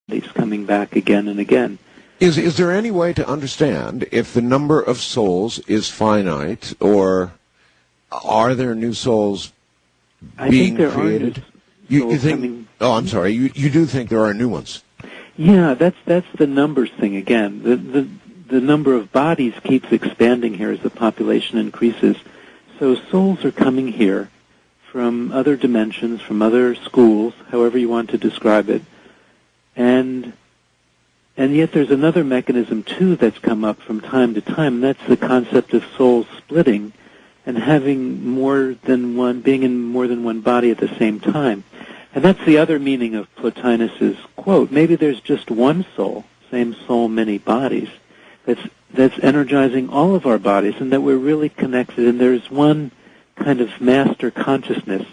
bodies coming back again and again. Is there any way to understand if the number of souls is finite, or are there new souls being created? You think? Oh, I'm sorry. You do think there are new ones? Yeah, that's the numbers thing again. The number of bodies keeps expanding here as the population increases. So souls are coming here from other dimensions, from other schools, however you want to describe it, and yet there's another mechanism too that's come up from time to time, and that's the concept of souls splitting and having more than one, being in more than one body at the same time. And that's the other meaning of Plotinus's quote. Maybe there's just one soul, same soul, many bodies, that's energizing all of our bodies, and that we're really connected, and there's one kind of master consciousness.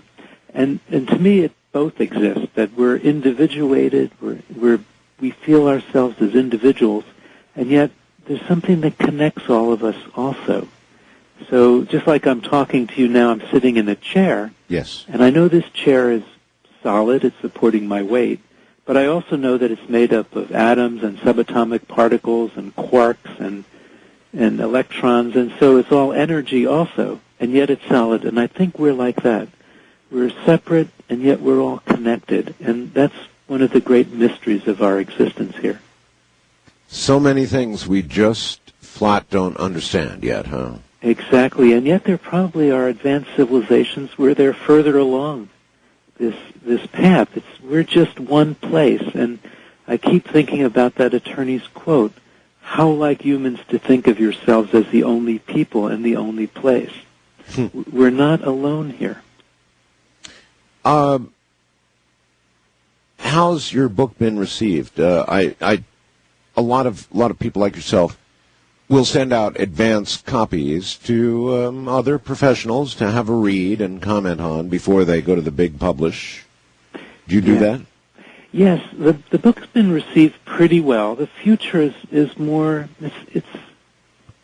And to me, it both exist, that we're individuated, we feel ourselves as individuals, and yet there's something that connects all of us also. So just like I'm talking to you now, I'm sitting in a chair. Yes. And I know this chair is solid, it's supporting my weight, but I also know that it's made up of atoms and subatomic particles and quarks and electrons, and so it's all energy also, and yet it's solid. And I think we're like that. We're separate, and yet we're all connected, and that's one of the great mysteries of our existence here. So many things we just flat don't understand yet, huh? Exactly, and yet there probably are advanced civilizations where they're further along this path. We're just one place, and I keep thinking about that attorney's quote, how like humans to think of yourselves as the only people and the only place. We're not alone here. How's your book been received? A lot of people like yourself will send out advance copies to other professionals to have a read and comment on before they go to the big publish. Do you do that? Yes, the book's been received pretty well. The future is more, it's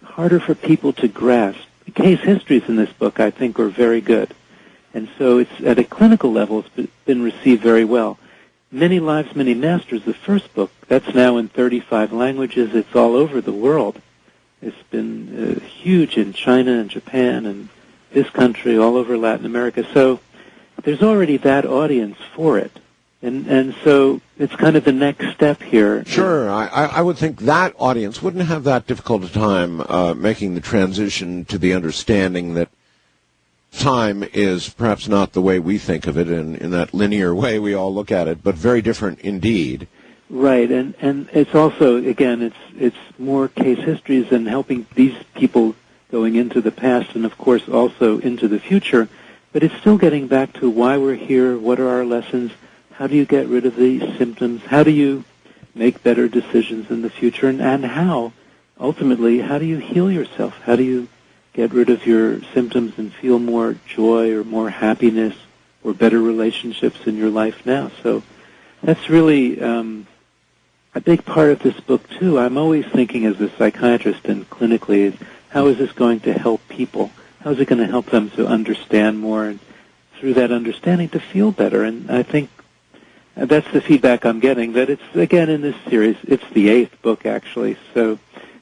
harder for people to grasp. The case histories in this book, I think, are very good. And so it's at a clinical level, it's been received very well. Many Lives, Many Masters, the first book, that's now in 35 languages. It's all over the world. It's been huge in China and Japan and this country, all over Latin America. So there's already that audience for it. And so it's kind of the next step here. Sure. I would think that audience wouldn't have that difficult a time making the transition to the understanding that time is perhaps not the way we think of it in that linear way we all look at it, but very different indeed. Right, and it's also, again, it's more case histories and helping these people going into the past and, of course, also into the future, but it's still getting back to why we're here, what are our lessons, how do you get rid of these symptoms, how do you make better decisions in the future, and how, ultimately, how do you heal yourself, how do you get rid of your symptoms and feel more joy or more happiness or better relationships in your life now. So that's really a big part of this book, too. I'm always thinking as a psychiatrist and clinically, is how is this going to help people? How is it going to help them to understand more and through that understanding to feel better? And I think that's the feedback I'm getting, that it's, again, in this series, it's the 8th book, actually. So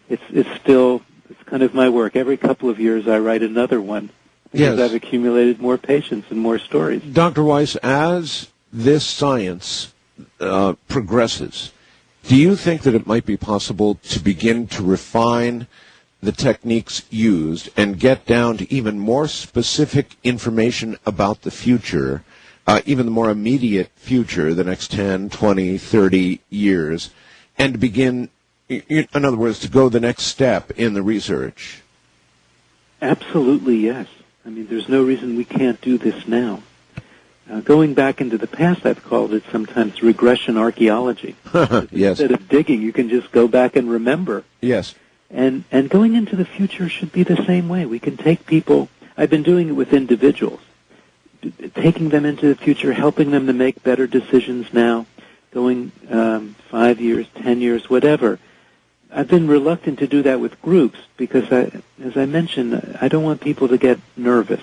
it's still, it's kind of my work. Every couple of years I write another one because I've accumulated more patients and more stories. Dr. Weiss, as this science progresses, do you think that it might be possible to begin to refine the techniques used and get down to even more specific information about the future, even the more immediate future, the next 10, 20, 30 years, and begin, in other words, to go the next step in the research? Absolutely, yes. I mean, there's no reason we can't do this now. Going back into the past, I've called it sometimes regression archaeology. Yes. Instead of digging, you can just go back and remember. Yes. And going into the future should be the same way. We can take people, I've been doing it with individuals, taking them into the future, helping them to make better decisions now, going 5 years, 10 years, whatever. I've been reluctant to do that with groups because, as I mentioned, I don't want people to get nervous.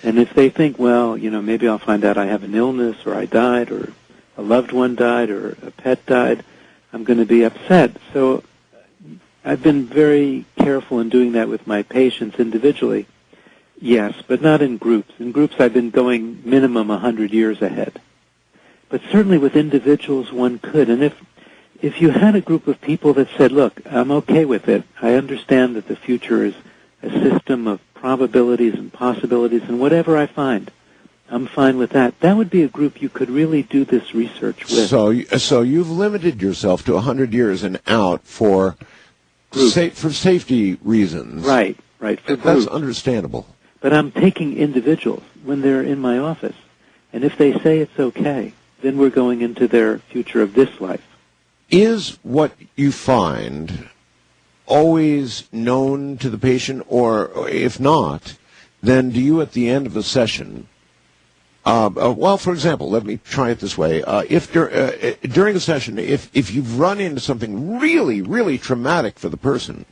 And if they think, well, maybe I'll find out I have an illness or I died or a loved one died or a pet died, I'm going to be upset. So I've been very careful in doing that with my patients individually. Yes, but not in groups. In groups, I've been going minimum 100 years ahead. But certainly with individuals, one could. And if you had a group of people that said, look, I'm okay with it. I understand that the future is a system of probabilities and possibilities, and whatever I find, I'm fine with that. That would be a group you could really do this research with. So you've limited yourself to 100 years and out for safety reasons. Right. For That's understandable. But I'm taking individuals when they're in my office, and if they say it's okay, then we're going into their future of this life. Is what you find always known to the patient, or if not, then do you at the end of a session, well, for example, let me try it this way. If during a session, if you've run into something really, really traumatic for the person,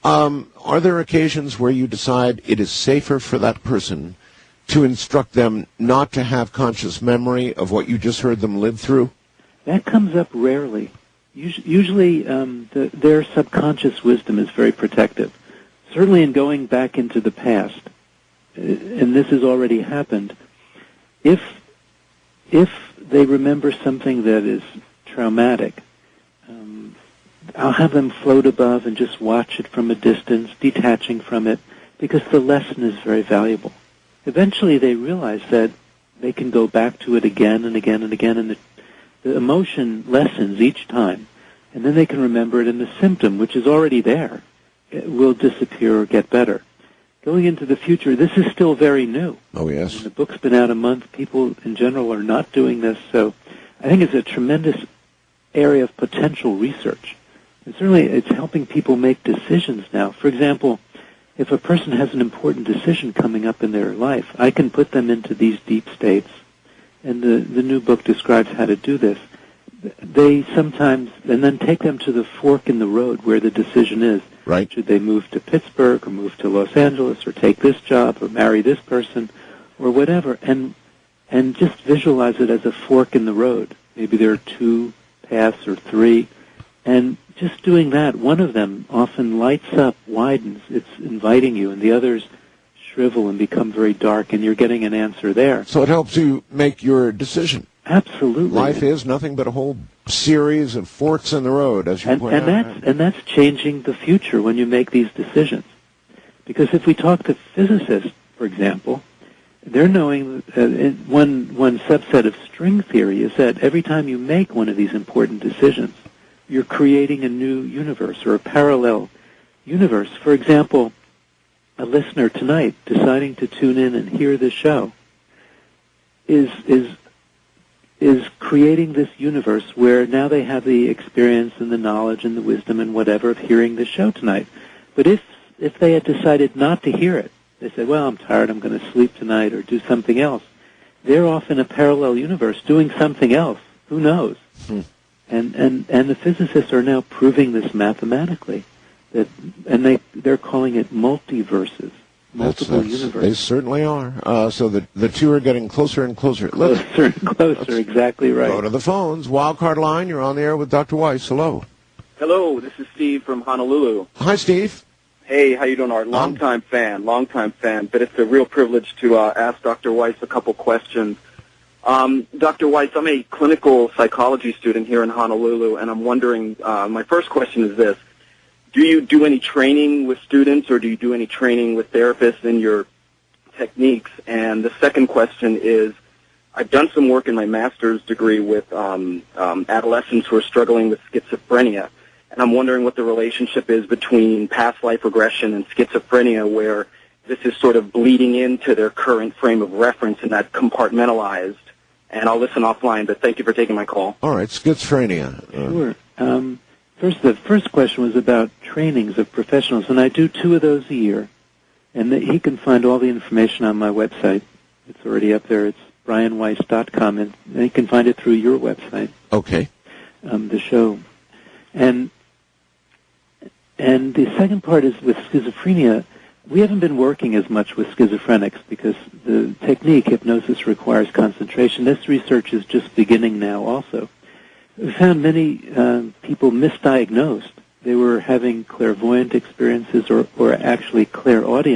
are there occasions where you decide it is safer for that person to instruct them not to have conscious memory of what you just heard them live through? That comes up rarely. Usually their subconscious wisdom is very protective. Certainly in going back into the past, and this has already happened, if they remember something that is traumatic, I'll have them float above and just watch it from a distance, detaching from it, because the lesson is very valuable. Eventually they realize that they can go back to it again and again and again, and the emotion lessens each time, and then they can remember it, and the symptom, which is already there, will disappear or get better. Going into the future, this is still very new. Oh, yes. And the book's been out a month. People in general are not doing this, so I think it's a tremendous area of potential research. And certainly it's helping people make decisions now. For example, if a person has an important decision coming up in their life, I can put them into these deep states, and the new book describes how to do this. They sometimes, and then take them to the fork in the road where the decision is. Right. Should they move to Pittsburgh or move to Los Angeles or take this job or marry this person or whatever, and just visualize it as a fork in the road. Maybe there are 2 paths or 3, and just doing that, one of them often lights up, widens, it's inviting you, and the others shrivel and become very dark, and you're getting an answer there. So it helps you make your decision. Absolutely. Life is nothing but a whole series of forks in the road, as you point out. And that's changing the future when you make these decisions. Because if we talk to physicists, for example, they're knowing one subset of string theory is that every time you make one of these important decisions, you're creating a new universe or a parallel universe. For example, a listener tonight deciding to tune in and hear the show is creating this universe where now they have the experience and the knowledge and the wisdom and whatever of hearing the show tonight. But if they had decided not to hear it, they said, well, I'm tired, I'm going to sleep tonight or do something else, they're off in a parallel universe doing something else. Who knows? And the physicists are now proving this mathematically. And they're calling it multiverses. Multiple universes. They certainly are. So the two are getting closer and closer. Closer and closer, exactly right. Go to the phones. Wildcard line, you're on the air with Dr. Weiss. Hello. Hello, this is Steve from Honolulu. Hi, Steve. Hey, how you doing, Art? Long-time fan. But it's a real privilege to ask Dr. Weiss a couple questions. Dr. Weiss, I'm a clinical psychology student here in Honolulu, and I'm wondering, my first question is this. Do you do any training with students, or do you do any training with therapists in your techniques? And the second question is, I've done some work in my master's degree with adolescents who are struggling with schizophrenia, and I'm wondering what the relationship is between past life regression and schizophrenia, where this is sort of bleeding into their current frame of reference and not compartmentalized. And I'll listen offline, but thank you for taking my call. All right, schizophrenia. Sure. The first question was about trainings of professionals, and I do 2 of those a year. And he can find all the information on my website. It's already up there. It's brianweiss.com, and he can find it through your website. Okay. The show. And the second part is with schizophrenia. we haven't been working as much with schizophrenics because the technique, hypnosis, requires concentration. This research is just beginning now also. We found many people misdiagnosed. They were having clairvoyant experiences or actually clairaudience